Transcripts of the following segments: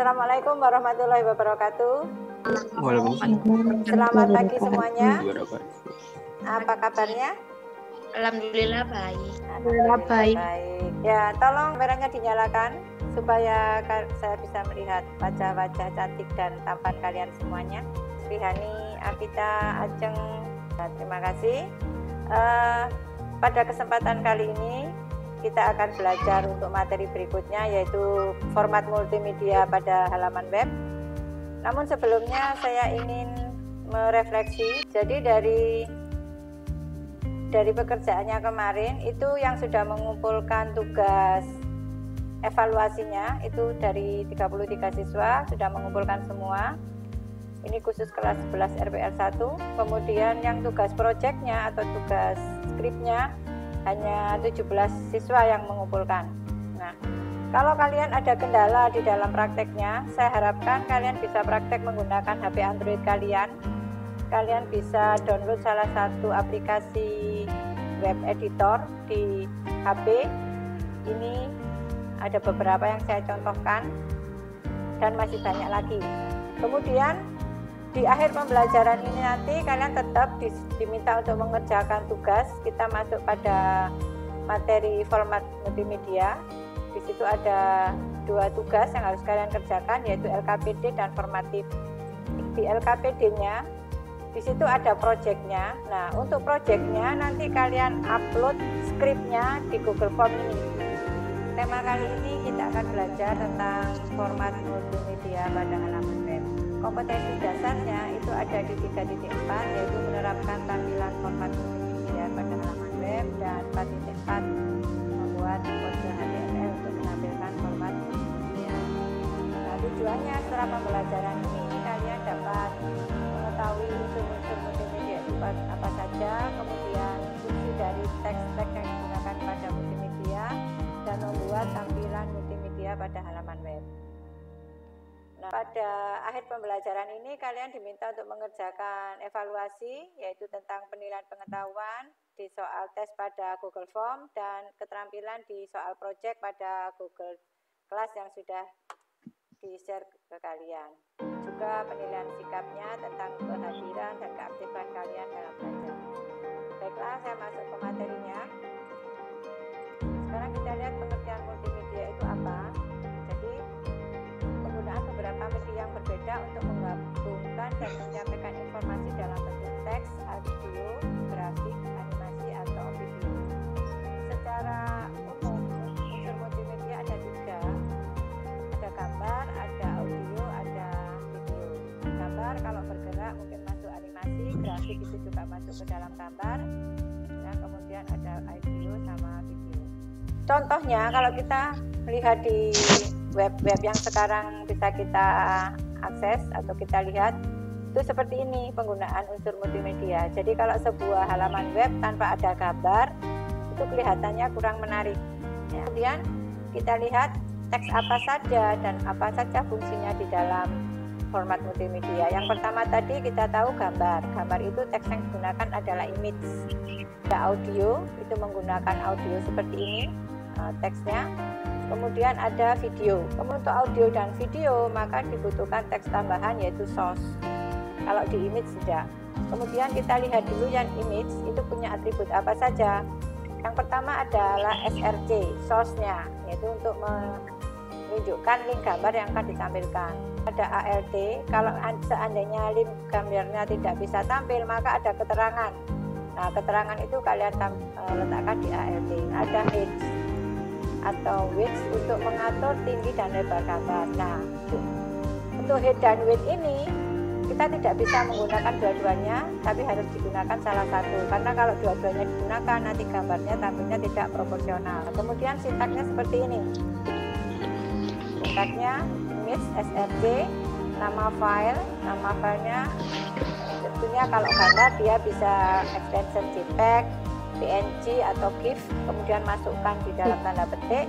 Assalamualaikum warahmatullahi wabarakatuh. Waalaikumsalam. Selamat pagi semuanya. Apa kabarnya? Alhamdulillah baik. Alhamdulillah baik. Ya, tolong kameranya dinyalakan supaya saya bisa melihat wajah-wajah cantik dan tampan kalian semuanya. Rihani, Apita, Ajeng, terima kasih. Pada kesempatan kali ini kita akan belajar untuk materi berikutnya, yaitu format multimedia pada halaman web. Namun sebelumnya saya ingin merefleksi. Jadi dari pekerjaannya kemarin itu yang sudah mengumpulkan tugas evaluasinya itu dari 33 siswa sudah mengumpulkan semua. Ini khusus kelas 11 RPL 1. Kemudian yang tugas proyeknya atau tugas skripnya hanya 17 siswa yang mengumpulkan. Nah, kalau kalian ada kendala di dalam prakteknya, saya harapkan kalian bisa praktek menggunakan HP Android kalian. Kalian bisa download salah satu aplikasi web editor di HP. Ini ada beberapa yang saya contohkan dan masih banyak lagi. Kemudian di akhir pembelajaran ini nanti kalian tetap diminta untuk mengerjakan tugas. Kita masuk pada materi format multimedia. Di situ ada 2 tugas yang harus kalian kerjakan, yaitu LKPD dan formatif. Di LKPD-nya, di situ ada proyeknya. Nah, untuk proyeknya nanti kalian upload skripnya di Google Form ini. Tema kali ini kita akan belajar tentang format multimedia pada halaman web. Kompetensi dasarnya itu ada di 3.4, yaitu menerapkan tampilan format multimedia pada halaman web, dan 4.4 membuat pose HTML untuk menampilkan format multimedia. Nah, tujuannya setelah pembelajaran ini kalian dapat mengetahui unsur-unsur multimedia itu apa saja, kemudian fungsi dari teks-teks yang digunakan pada multimedia, dan membuat tampilan multimedia pada halaman web. Nah, pada akhir pembelajaran ini kalian diminta untuk mengerjakan evaluasi, yaitu tentang penilaian pengetahuan di soal tes pada Google Form dan keterampilan di soal project pada Google Class yang sudah di-share ke kalian. Juga penilaian sikapnya tentang kehadiran dan keaktifan kalian dalam belajar. Baiklah, saya masuk ke materinya. Sekarang kita lihat pengertian multimedia itu apa. Jadi, penggunaan beberapa media yang berbeda untuk menggabungkan dan menyampaikan informasi dalam bentuk teks, audio, grafik, animasi, atau video. Secara umum, unsur multimedia ada 3. Ada gambar, ada audio, ada video. Gambar kalau bergerak mungkin masuk animasi, grafik itu juga masuk ke dalam gambar. Nah, kemudian ada audio sama video. Contohnya kalau kita lihat di web-web yang sekarang bisa kita akses atau kita lihat, itu seperti ini penggunaan unsur multimedia. Jadi kalau sebuah halaman web tanpa ada gambar, itu kelihatannya kurang menarik. Ya. Kemudian kita lihat teks apa saja dan apa saja fungsinya di dalam format multimedia. Yang pertama tadi kita tahu gambar. Gambar itu teks yang digunakan adalah image. Ada audio, itu menggunakan audio seperti ini teksnya. Kemudian ada video. Untuk audio dan video maka dibutuhkan teks tambahan, yaitu source. Kalau di image tidak. Kemudian kita lihat dulu yang image itu punya atribut apa saja. Yang pertama adalah src, source-nya, yaitu untuk menunjukkan link gambar yang akan ditampilkan. Ada alt, kalau seandainya link gambarnya tidak bisa tampil maka ada keterangan. Nah, keterangan itu kalian letakkan di alt. Ada height atau width untuk mengatur tinggi dan lebar gambar. Nah, untuk height dan width ini kita tidak bisa menggunakan dua-duanya, tapi harus digunakan salah satu, karena kalau dua-duanya digunakan nanti gambarnya tampilnya tidak proporsional. Kemudian sintaksnya seperti ini. Sintaksnya image src, nama filenya tentunya kalau gambar dia bisa extension JPEG, PNG atau GIF, kemudian masukkan di dalam tanda petik.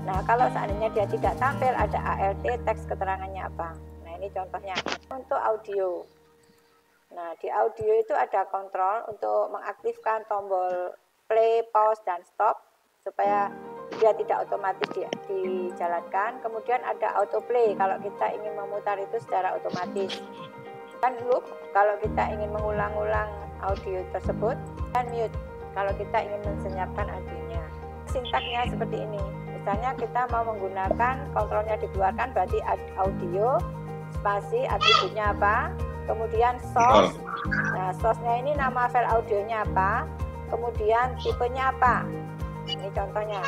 Nah, kalau seandainya dia tidak tampil, ada alt, teks keterangannya apa. Nah, ini contohnya. Untuk audio. Nah, di audio itu ada kontrol untuk mengaktifkan tombol play, pause, dan stop supaya dia tidak otomatis dijalankan. Kemudian ada autoplay kalau kita ingin memutar itu secara otomatis. Dan loop kalau kita ingin mengulang-ulang audio tersebut. Dan mute kalau kita ingin mensenyapkan audionya. Sintaknya seperti ini. Misalnya kita mau menggunakan kontrolnya dikeluarkan, berarti audio, spasi, atributnya apa, kemudian source. Nah, source-nya ini nama file audionya apa, kemudian tipenya apa. Ini contohnya.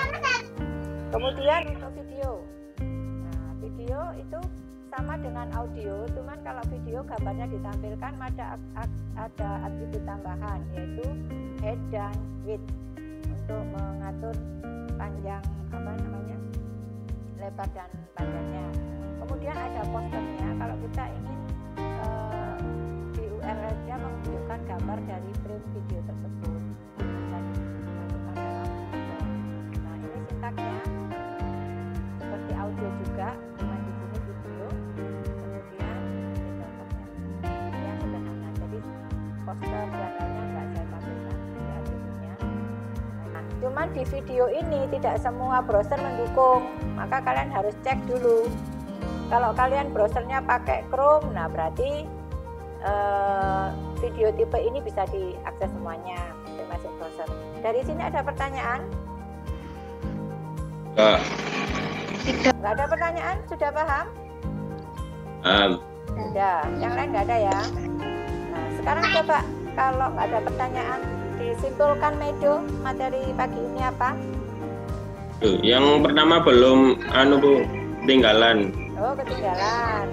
Kemudian untuk video. Nah, video itu sama dengan audio, cuman kalau video gambarnya ditampilkan ada atribut tambahan yaitu height dan width untuk mengatur panjang lebar dan panjangnya. Kemudian ada posternya kalau kita ingin di URL-nya menunjukkan gambar dari frame video tersebut. Nah, ini sintaknya seperti audio juga, cuma di sini video. Kemudian ini contohnya. Ini yang sederhana. Jadi poster dan lainnya nggak saya tampilkan di atributnya. Nah, cuman di video ini tidak semua browser mendukung, maka kalian harus cek dulu. Kalau kalian browsernya pakai Chrome, nah berarti video tipe ini bisa diakses semuanya masing-masing browser. Dari sini ada pertanyaan? Nggak ada pertanyaan? Sudah paham? Sudah. Yang lain nggak ada ya? Nah, sekarang coba kalau nggak ada pertanyaan, disimpulkan Medo materi pagi ini apa? Yang pertama belum Bu, ketinggalan. Oh, ketinggalan.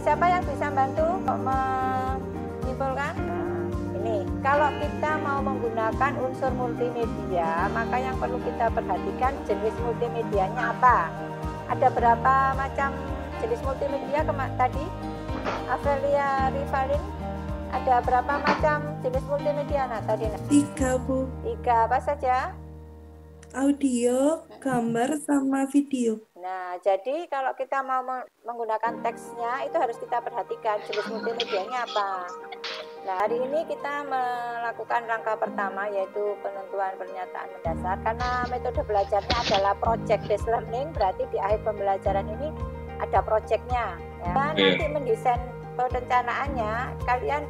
Siapa yang bisa bantu menyimpulkan? Nah, ini kalau kita mau menggunakan unsur multimedia, maka yang perlu kita perhatikan jenis multimedianya apa. Ada berapa macam jenis multimedia tadi? Avelia Rivalin, ada berapa macam jenis multimedia tadi? 3, Bu. 3 apa saja? Audio, gambar, sama video. Nah, jadi kalau kita mau menggunakan teksnya, itu harus kita perhatikan jenis multimedianya apa. Nah, hari ini kita melakukan rangka pertama, yaitu penentuan pernyataan mendasar. Karena metode belajarnya adalah project based learning, berarti di akhir pembelajaran ini ada projectnya. Ya. Dan nanti mendesain perencanaannya, kalian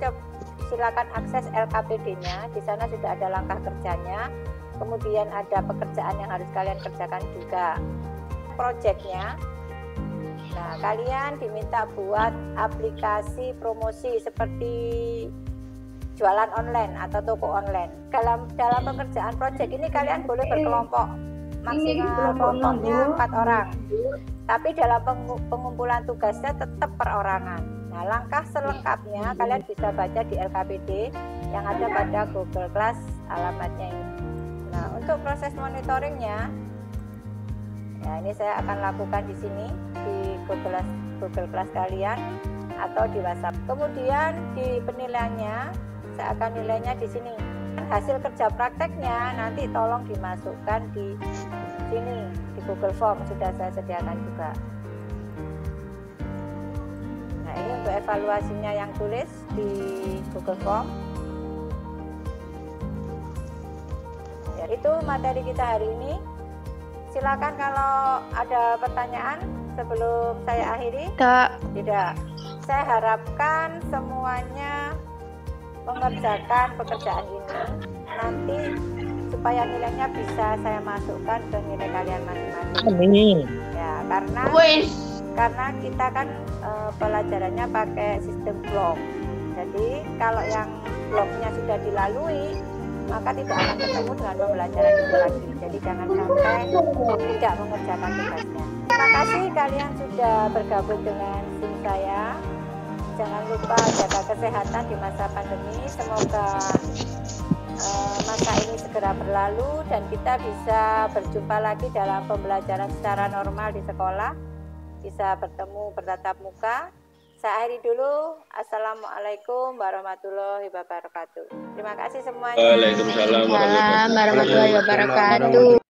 silakan akses LKPD-nya. Di sana sudah ada langkah kerjanya. Kemudian ada pekerjaan yang harus kalian kerjakan juga. Projectnya, nah kalian diminta buat aplikasi promosi seperti jualan online atau toko online. Dalam pekerjaan project ini kalian boleh berkelompok, maksimal kelompoknya 4 orang. Tapi dalam pengumpulan tugasnya tetap perorangan. Nah, langkah selengkapnya kalian bisa baca di LKPD yang ada pada Google Class alamatnya ini. Nah, untuk proses monitoringnya, ya ini saya akan lakukan di sini di Google Class kalian atau di WhatsApp. Kemudian di penilaiannya saya akan nilainya di sini. Hasil kerja prakteknya nanti tolong dimasukkan di sini di Google Form, sudah saya sediakan juga. Nah, ini untuk evaluasinya yang tulis di Google Form. Ya, itu materi kita hari ini. Silakan kalau ada pertanyaan sebelum saya akhiri. Tidak. Saya harapkan semuanya mengerjakan pekerjaan ini nanti supaya nilainya bisa saya masukkan ke nilai kalian masing-masing. Ya, karena kita kan pelajarannya pakai sistem blok. Jadi kalau yang bloknya sudah dilalui, maka tidak akan ketemu dengan pembelajaran itu lagi. Jadi jangan sampai tidak mengerjakan tugasnya. Terima kasih kalian sudah bergabung dengan tim saya. Jangan lupa jaga kesehatan di masa pandemi. Semoga masa ini segera berlalu dan kita bisa berjumpa lagi dalam pembelajaran secara normal di sekolah. Bisa bertemu bertatap muka. Saya akhiri dulu. Assalamualaikum warahmatullahi wabarakatuh. Terima kasih semuanya. Waalaikumsalam warahmatullahi wabarakatuh. warahmatullahi wabarakatuh.